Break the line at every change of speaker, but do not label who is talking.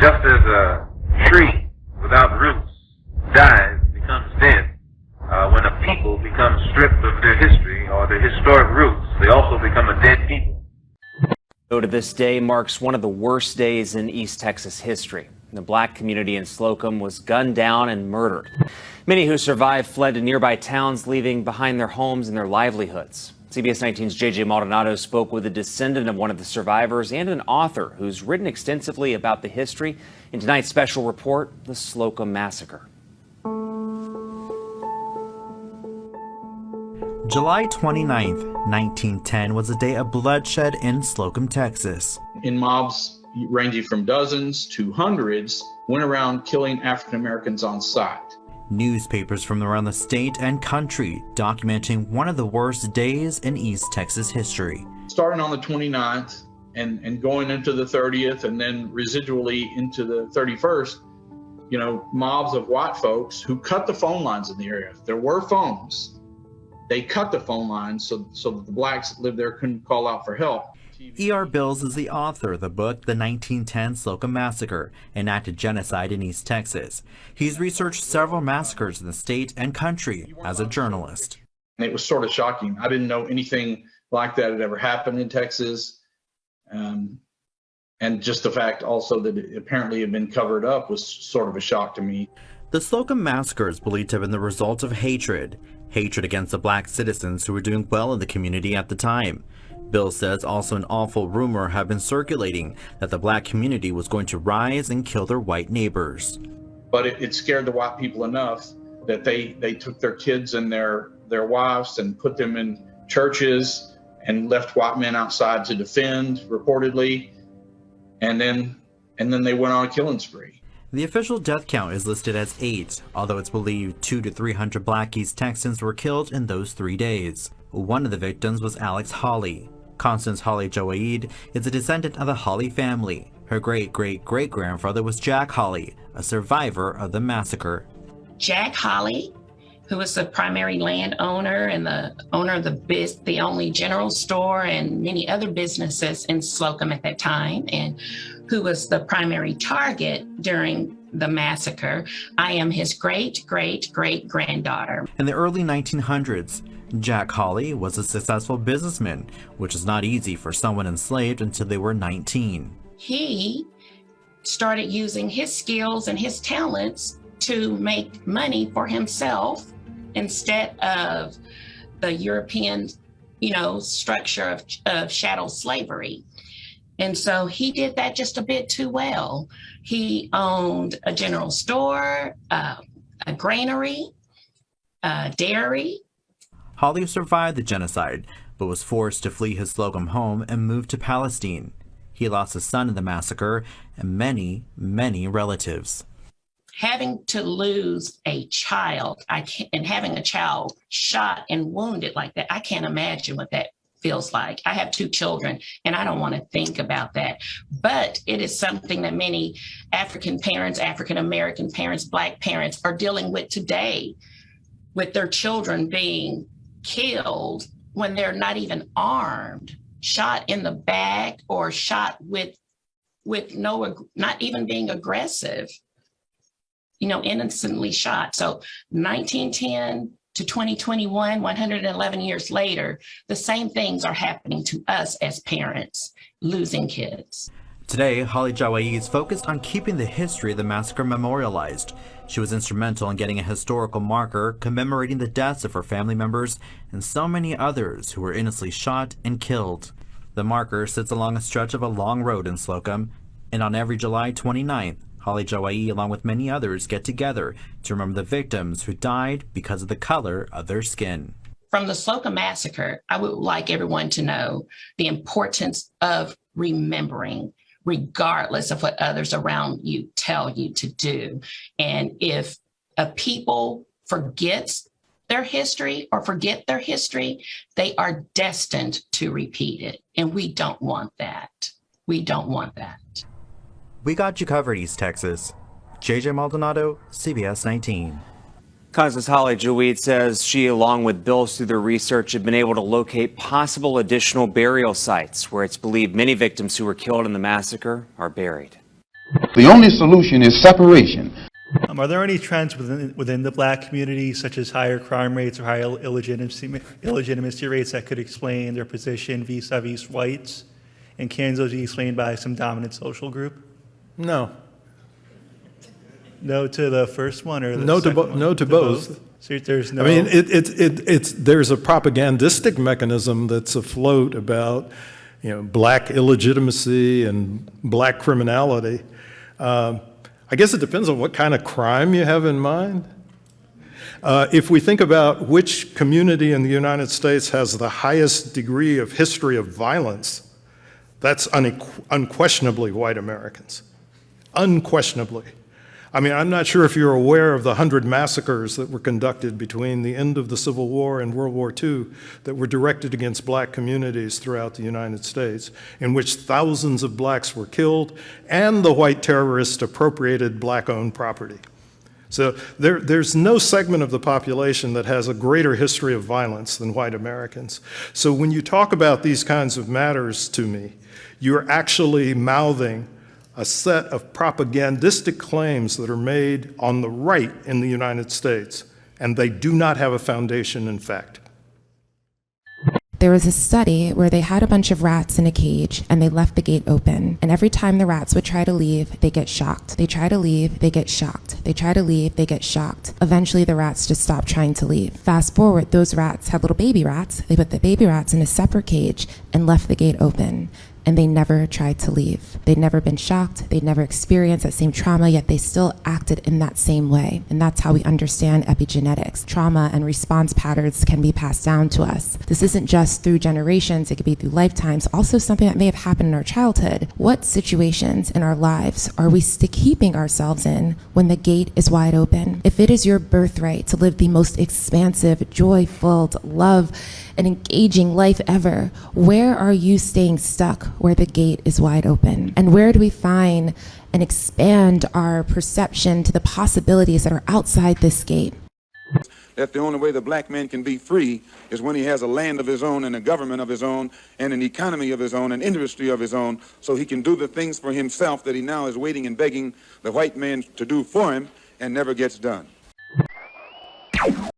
Just as a tree without roots dies, becomes dead, when a people become stripped of their history or their historic roots, they also become a dead people.
To this day marks one of the worst days in East Texas history. The black community in Slocum was gunned down and murdered. Many who survived fled to nearby towns, leaving behind their homes and their livelihoods. CBS 19's J.J. Maldonado spoke with a descendant of one of the survivors and an author who's written extensively about the history in tonight's special report, The Slocum Massacre.
July 29th, 1910 was a day of bloodshed in Slocum, Texas.
In mobs ranging from dozens to hundreds went around killing African Americans on sight.
Newspapers from around the state and country documenting one of the worst days in East Texas history.
Starting on the 29th and going into the 30th and then residually into the 31st, mobs of white folks who cut the phone lines in the area. There were phones. They cut the phone lines so that the blacks that lived there couldn't call out for help.
E.R. Bills is the author of the book, The 1910 Slocum Massacre, Enacted Genocide in East Texas. He's researched several massacres in the state and country as a journalist.
It was sort of shocking. I didn't know anything like that had ever happened in Texas. And just the fact also that it apparently had been covered up was sort of a shock to me.
The Slocum Massacre is believed to have been the result of hatred against the black citizens who were doing well in the community at the time. Bill says also an awful rumor had been circulating that the black community was going to rise and kill their white neighbors.
But it scared the white people enough that they took their kids and their wives and put them in churches and left white men outside to defend, reportedly, and then they went on a killing spree.
The official death count is listed as 8, although it's believed 200 to 300 black East Texans were killed in those 3 days. One of the victims was Alex Hawley. Constance Hawley Joaid is a descendant of the Hawley family. Her great-great-great-grandfather was Jack Hawley, a survivor of the massacre.
Jack Hawley, who was the primary landowner and the owner of the only general store and many other businesses in Slocum at that time, and who was the primary target during the massacre. I am his great-great-great-granddaughter.
In the early 1900s, Jack Hawley was a successful businessman, which is not easy for someone enslaved until they were 19.
He started using his skills and his talents to make money for himself instead of the European, structure of chattel slavery. And so he did that just a bit too well. He owned a general store, a granary, a dairy.
Hawley survived the genocide, but was forced to flee his Slocum home and move to Palestine. He lost a son in the massacre and many, many relatives.
Having to lose a child and having a child shot and wounded like that, I can't imagine what that feels like. I have 2 children and I don't want to think about that. But it is something that many African parents, African American parents, black parents are dealing with today, with their children being killed when they're not even armed, shot in the back or shot with not even being aggressive, innocently shot. So 1910 to 2021, 111 years later, the same things are happening to us as parents, losing kids.
Today, Hawley Joaid is focused on keeping the history of the massacre memorialized. She was instrumental in getting a historical marker commemorating the deaths of her family members and so many others who were innocently shot and killed. The marker sits along a stretch of a long road in Slocum, and on every July 29th, Hawley Joaid, along with many others, get together to remember the victims who died because of the color of their skin.
From the Slocum Massacre, I would like everyone to know the importance of remembering, regardless of what others around you tell you to do. And if a people forgets their history or forget their history, they are destined to repeat it. And we don't want that. We don't want that.
We got you covered, East Texas. J.J. Maldonado, CBS 19.
Constance Hawley Joaid says she, along with Bills through their research, have been able to locate possible additional burial sites where it's believed many victims who were killed in the massacre are buried.
The only solution is separation.
Are there any trends within the black community, such as higher crime rates or higher illegitimacy rates, that could explain their position vis-a-vis whites? And can those be explained by some dominant social group?
No.
No to the first one, or the
No
second one?
No to both.
So there's no.
I mean, there's a propagandistic mechanism that's afloat about, black illegitimacy and black criminality. I guess it depends on what kind of crime you have in mind. If we think about which community in the United States has the highest degree of history of violence, that's unquestionably white Americans. Unquestionably. I mean, I'm not sure if you're aware of the 100 massacres that were conducted between the end of the Civil War and World War II that were directed against black communities throughout the United States, in which thousands of blacks were killed and the white terrorists appropriated black-owned property. So there's no segment of the population that has a greater history of violence than white Americans. So when you talk about these kinds of matters to me, you're actually mouthing a set of propagandistic claims that are made on the right in the United States, and they do not have a foundation in fact.
There was a study where they had a bunch of rats in a cage and they left the gate open. And every time the rats would try to leave, they get shocked. They try to leave, they get shocked. They try to leave, they get shocked. Eventually the rats just stop trying to leave. Fast forward, those rats had little baby rats. They put the baby rats in a separate cage and left the gate open. And they never tried to leave. They'd never been shocked, they'd never experienced that same trauma, yet they still acted in that same way. And that's how we understand epigenetics. Trauma and response patterns can be passed down to us. This isn't just through generations, it could be through lifetimes, also something that may have happened in our childhood. What situations in our lives are we keeping ourselves in when the gate is wide open? If it is your birthright to live the most expansive, joy-filled, love, and engaging life ever, where are you staying stuck where the gate is wide open? And where do we find and expand our perception to the possibilities that are outside this gate?
That the only way the black man can be free is when he has a land of his own and a government of his own and an economy of his own, an industry of his own, so he can do the things for himself that he now is waiting and begging the white man to do for him and never gets done.